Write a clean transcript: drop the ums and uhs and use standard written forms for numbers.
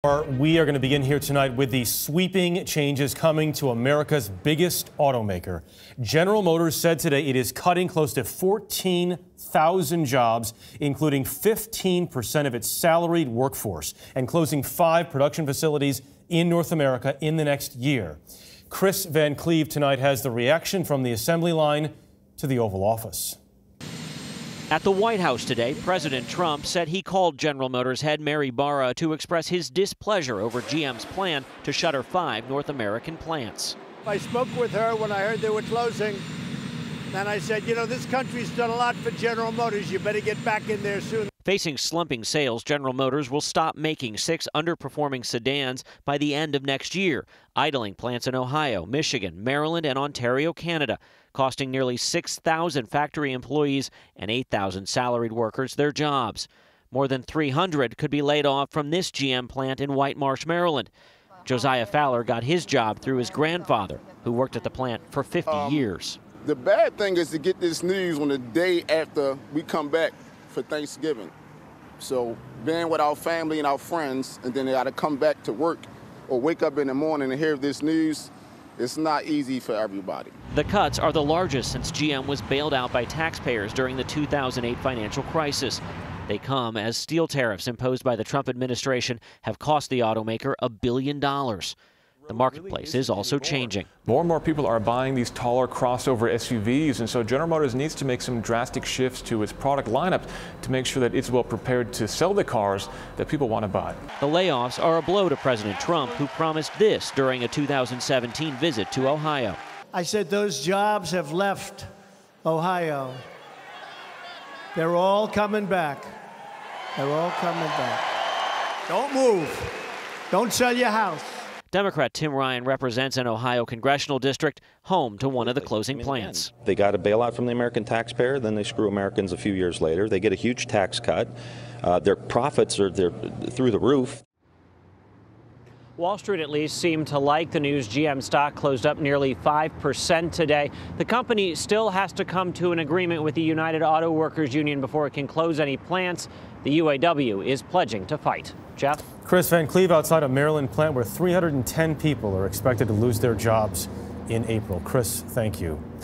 We are going to begin here tonight with the sweeping changes coming to America's biggest automaker. General Motors said today it is cutting close to 14,000 jobs, including 15% of its salaried workforce, and closing 5 production facilities in North America in the next year. Kris Van Cleave tonight has the reaction from the assembly line to the Oval Office. At the White House today, President Trump said he called General Motors head Mary Barra to express his displeasure over GM's plan to shutter 5 North American plants. I spoke with her when I heard they were closing, and I said, you know, this country's done a lot for General Motors. You better get back in there soon. Facing slumping sales, General Motors will stop making 6 underperforming sedans by the end of next year, idling plants in Ohio, Michigan, Maryland, and Ontario, Canada, costing nearly 6,000 factory employees and 8,000 salaried workers their jobs. More than 300 could be laid off from this GM plant in White Marsh, Maryland. Josiah Fowler got his job through his grandfather, who worked at the plant for 50 years. The bad thing is to get this news on the day after we come back for Thanksgiving. So being with our family and our friends, and then they got to come back to work or wake up in the morning and hear this news, it's not easy for everybody. The cuts are the largest since GM was bailed out by taxpayers during the 2008 financial crisis. They come as steel tariffs imposed by the Trump administration have cost the automaker $1 billion. The marketplace is also changing. More and more people are buying these taller crossover SUVs, and so General Motors needs to make some drastic shifts to its product lineup to make sure that it's well prepared to sell the cars that people want to buy. The layoffs are a blow to President Trump, who promised this during a 2017 visit to Ohio. I said those jobs have left Ohio. They're all coming back. They're all coming back. Don't move. Don't sell your house. Democrat Tim Ryan represents an Ohio congressional district home to one of the closing plants. They got a bailout from the American taxpayer, then they screw Americans a few years later. They get a huge tax cut. Their profits are through the roof. Wall Street at least seemed to like the news. GM stock closed up nearly 5% today. The company still has to come to an agreement with the United Auto Workers Union before it can close any plants. The UAW is pledging to fight. Jeff? Kris Van Cleave outside a Maryland plant where 310 people are expected to lose their jobs in April. Kris, thank you.